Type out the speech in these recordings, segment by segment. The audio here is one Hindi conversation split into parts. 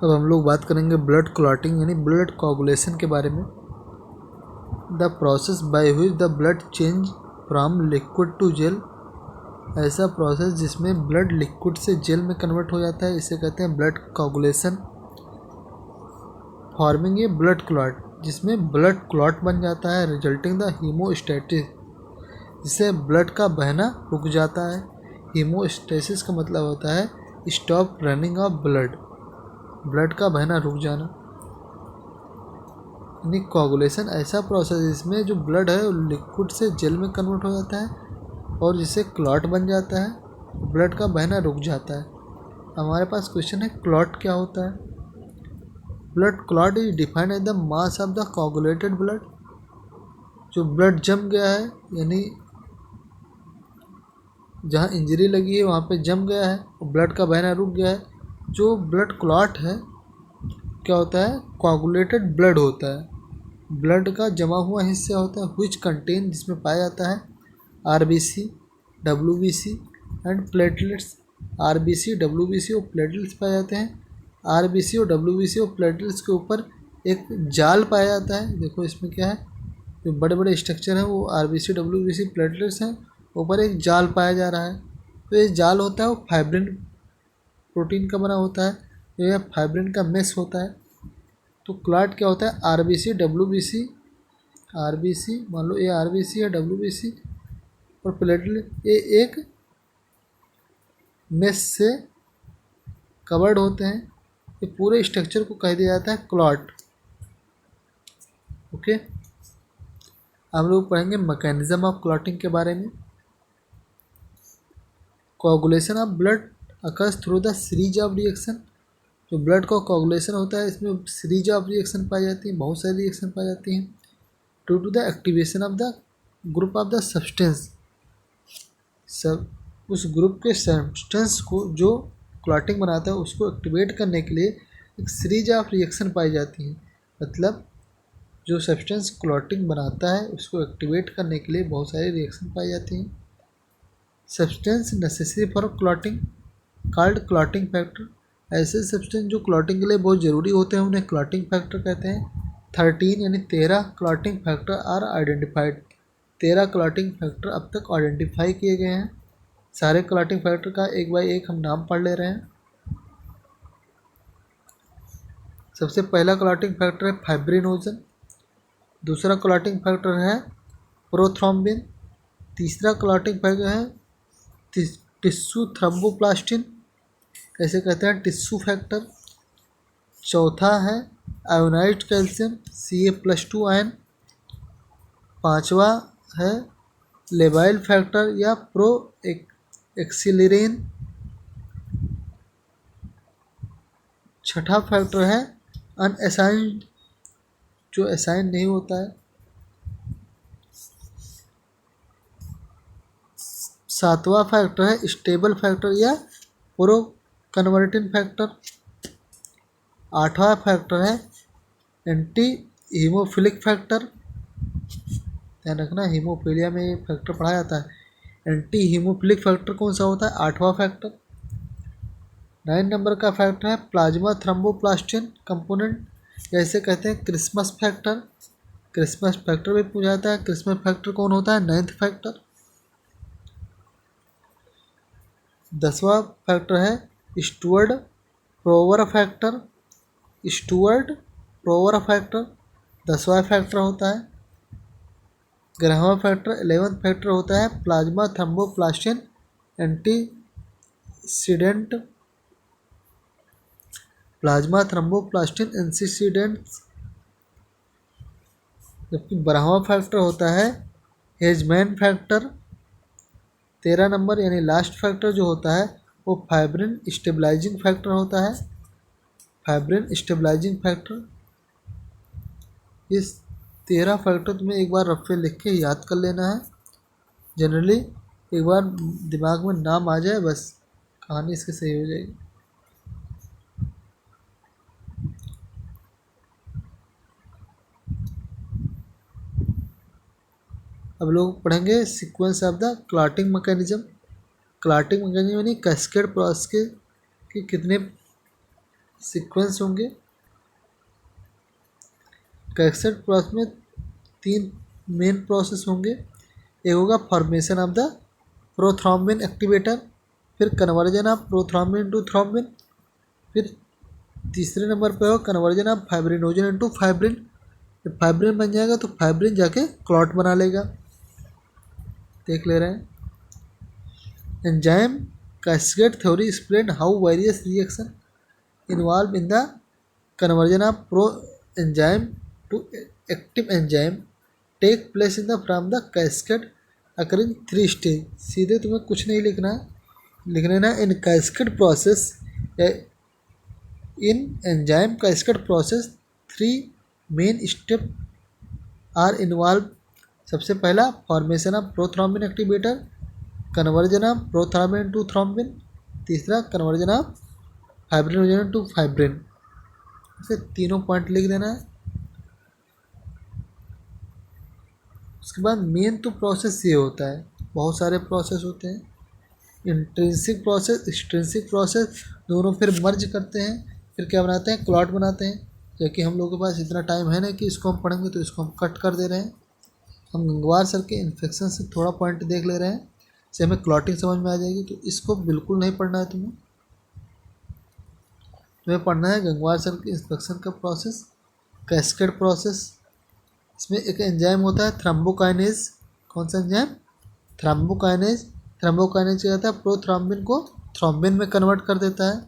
अब हम लोग बात करेंगे ब्लड क्लॉटिंग यानी ब्लड कोगुलेशन के बारे में। The process by which the blood change from liquid to gel, ऐसा प्रोसेस जिसमें ब्लड लिक्विड से जेल में कन्वर्ट हो जाता है, इसे कहते हैं blood coagulation. Forming a blood clot, जिसमें ब्लड क्लॉट बन जाता है, रिजल्टिंग द हीमोस्टैसिस, जिससे ब्लड का बहना रुक जाता है। हीमोस्टैसिस का मतलब होता है stop running of blood, blood का बहना रुक जाना। यानी कोगुलेशन ऐसा प्रोसेस जिसमें जो ब्लड है लिक्विड से जेल में कन्वर्ट हो जाता है और जिससे क्लॉट बन जाता है, ब्लड का बहना रुक जाता है। हमारे पास क्वेश्चन है क्लॉट क्या होता है। Blood clot is defined as the mass of the coagulated blood, जो ब्लड जम गया है यानी जहाँ इंजरी लगी है वहाँ पे जम गया है और ब्लड का बहना रुक गया है, जो ब्लड क्लॉट है क्या होता है, कोगुलेटेड ब्लड होता है, ब्लड का जमा हुआ हिस्सा होता है, विच कंटेन, जिसमें पाया जाता है RBC, WBC and platelets. RBC, WBC और प्लेटलेट्स पाए जाते हैं। आरबीसी और डब्ल्यूबीसी और प्लेटलेट्स के ऊपर एक जाल पाया जाता है। देखो इसमें क्या है, जो बड़े बड़े स्ट्रक्चर हैं वो आरबीसी, डब्ल्यूबीसी, प्लेटलेट्स हैं, ऊपर एक जाल पाया जा रहा है। तो ये जाल होता है वो फाइब्रिन प्रोटीन का बना होता है, तो यह फाइब्रिन का मेश होता है। तो क्लॉट क्या होता है, आरबीसी, डब्ल्यूबीसी, आरबीसी, मान लो ये आरबीसी है, डब्ल्यूबीसी और प्लेटलेट, ये एक मेश से कवर्ड होते हैं। ये पूरे स्ट्रक्चर को कह दिया जाता है क्लॉट। ओके, हम लोग पढ़ेंगे मैकेनिज्म ऑफ क्लॉटिंग के बारे में। Coagulation of blood occurs through the series of reaction, जो ब्लड का कोगुलेशन होता है इसमें सीरीज ऑफ रिएक्शन पाई जाती है, बहुत सारी रिएक्शन पाई जाती हैं। Due to the activation of the group of the substance, सब उस ग्रुप के सब्सटेंस को जो क्लॉटिंग बनाता है उसको एक्टिवेट करने के लिए एक सीरीज ऑफ रिएक्शन पाई जाती है। मतलब जो सब्सटेंस क्लॉटिंग बनाता है उसको एक्टिवेट करने के लिए बहुत सारी रिएक्शन पाई जाती हैं। Substance necessary for clotting called clotting factor, ऐसे सब्सटेंस जो क्लॉटिंग के लिए बहुत ज़रूरी होते हैं उन्हें क्लॉटिंग फैक्टर कहते हैं। 13 यानी 13 clotting factor are identified, 13 clotting factor अब तक आइडेंटिफाई किए गए हैं। सारे क्लॉटिंग फैक्टर का एक बाय एक हम नाम पढ़ ले रहे हैं। सबसे पहला क्लॉटिंग फैक्टर है फाइब्रिनोजन, दूसरा क्लॉटिंग फैक्टर है प्रोथ्रोम्बिन, तीसरा क्लॉटिंग फैक्टर है टिश्यू थ्रोम्बोप्लास्टिन, ऐसे कहते हैं टिश्यू फैक्टर। चौथा है आयोनाइज्ड कैल्शियम Ca+2 आयन। पांचवा है लेबाइल फैक्टर या प्रो एक्सिलरेन। छठा फैक्टर है अनअसाइंड, जो असाइन नहीं होता है। सातवां फैक्टर है स्टेबल फैक्टर या प्रो कन्वर्टिंग फैक्टर। आठवां फैक्टर है एंटी हीमोफिलिक फैक्टर, ध्यान रखना हीमोफीलिया में ये फैक्टर पढ़ा जाता है। एंटी हीमोफिलिक फैक्टर कौन सा होता है, आठवां फैक्टर। 9 नंबर का फैक्टर है प्लाज्मा थ्रोम्बोप्लास्टिन कंपोनेंट, जैसे कहते हैं क्रिसमस फैक्टर, क्रिसमस फैक्टर भी पूछा जाता है। क्रिसमस फैक्टर कौन होता है, 9th फैक्टर। 10वां फैक्टर है Stuart Prower factor, Stuart Prower factor 10वां फैक्टर होता है। 11वां फैक्टर 11th फैक्टर होता है plasma thromboplastin antecedent, plasma thromboplastin antecedent. जबकि 12वां फैक्टर होता है हेजमैन फैक्टर। 13 नंबर यानी लास्ट फैक्टर जो होता है वो फाइब्रिन स्टेबलाइजिंग फैक्टर होता है, फाइब्रिन स्टेबलाइजिंग फैक्टर। इस 13 फैक्टर तुम्हें एक बार रफ पे लिख के याद कर लेना है। जनरली एक बार दिमाग में नाम आ जाए बस कहानी इसकी सही हो जाएगी। अब लोग पढ़ेंगे sequence of the clotting mechanism. Clotting mechanism यानी कैस्केड प्रोसेस के कितने सीक्वेंस होंगे। कैस्केड प्रोसेस में 3 मेन प्रोसेस होंगे। एक होगा formation of the prothrombin activator, फिर conversion of prothrombin to thrombin, फिर तीसरे नंबर पे हो conversion of fibrinogen into fibrin. जब फाइब्रिन बन जाएगा तो फाइब्रिन जाके क्लॉट बना लेगा। देख ले रहे हैं। Enzyme cascade theory explain how various reaction involve in the conversion of pro enzyme to active enzyme take place in the from the cascade occurring 3 stage. सीधे तुम्हें कुछ नहीं लिखना है, लिख लेना in cascade process in enzyme cascade process 3 main step are involve. सबसे पहला formation of prothrombin activator, conversion of prothrombin to thrombin, तीसरा conversion of fibrinogen to fibrin. इसे तीनों पॉइंट लिख देना है। उसके बाद मेन तो प्रोसेस ये होता है, बहुत सारे प्रोसेस होते हैं। इंट्रिंसिक प्रोसेस, एक्सट्रिंसिक प्रोसेस, दोनों फिर मर्ज करते हैं, फिर क्या बनाते हैं, क्लॉट बनाते हैं। क्योंकि हम लोगों के पास इतना टाइम है नहीं कि इसको हम पढ़ेंगे, तो इसको हम कट कर दे रहे हैं। हम गंगवार सर के इन्फेक्शन से थोड़ा पॉइंट देख ले रहे हैं, इससे हमें क्लॉटिंग समझ में आ जाएगी। तो इसको बिल्कुल नहीं पढ़ना है तुम्हें। तुम्हें पढ़ना है गंगवार सर के इन्फेक्शन का प्रोसेस, कैस्केड प्रोसेस। इसमें एक एंजाइम होता है थ्रोम्बोकाइनेज। कौन सा एंजाइम? थ्रोम्बोकाइनेज। थ्रोम्बोकाइनेज क्या होता है, प्रोथ्रोम्बिन को थ्रोम्बिन में कन्वर्ट कर देता है।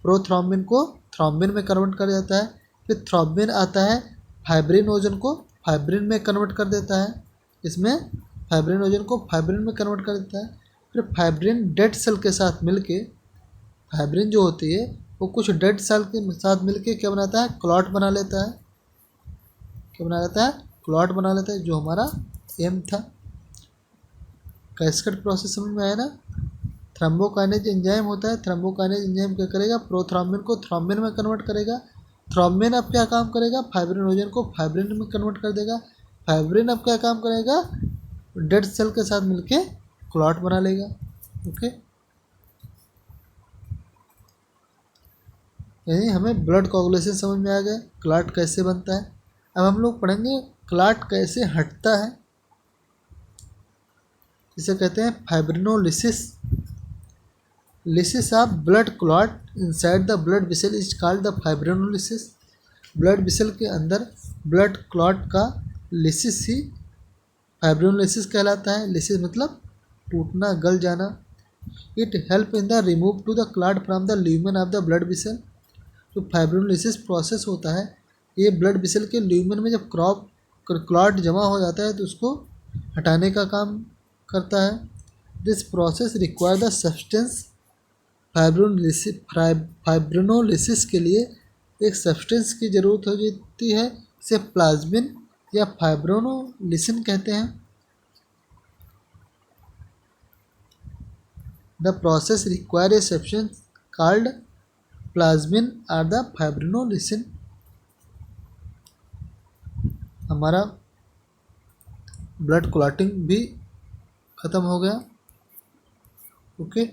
प्रोथ्रोम्बिन को थ्रोम्बिन में कन्वर्ट कर देता है। फिर थ्रोम्बिन आता है, फाइब्रिनोजन को फाइब्रिन में कन्वर्ट कर देता है। इसमें फाइब्रिनोजन को फाइब्रिन में कन्वर्ट कर देता है। फिर फाइब्रिन डेड सेल के साथ मिलके, फाइब्रिन जो होती है वो कुछ डेड सेल के साथ मिलके क्या बनाता है, क्लॉट बना लेता है। क्या बना लेता है, क्लॉट बना लेता है, जो हमारा एम था। कैस्केड प्रोसेस समझ में आया ना। थ्रोम्बोकाइनेज एंजाइम होता है। थ्रोम्बोकाइनेज एंजाइम क्या करेगा, प्रोथ्रोम्बिन को थ्रोम्बिन में कन्वर्ट करेगा। थ्रोम्बिन अब क्या काम करेगा, फाइब्रिनोजन को फाइब्रिन में कन्वर्ट कर देगा। फाइब्रिन अब क्या काम करेगा, डेड सेल के साथ मिलके क्लॉट बना लेगा। ओके, यानी हमें ब्लड कोगुलेशन समझ में आ गया, क्लॉट कैसे बनता है। अब हम लोग पढ़ेंगे क्लॉट कैसे हटता है। इसे कहते हैं fibrinolysis. Lysis of blood clot inside the blood vessel is called the fibrinolysis. Blood vessel के अंदर ब्लड क्लॉट का लिसिस ही फाइब्रिनोलिसिस कहलाता है। लिसिस मतलब टूटना, गल जाना। It help in the remove to the clot from the lumen of the blood vessel. जो फाइब्रिनोलिसिस प्रोसेस होता है, ये ब्लड वेसल के ल्यूमेन में जब क्लॉट जमा हो जाता है तो उसको हटाने का काम करता है। This process require the substance. Fibrinolysis के लिए एक सब्सटेंस की ज़रूरत हो जाती है, इसे प्लाज्मिन या फाइब्रिनोलिसिन कहते हैं। The process require a substance called plasmin और द फाइब्रिनोलिसिन। हमारा ब्लड क्लॉटिंग भी ख़त्म हो गया। ओके।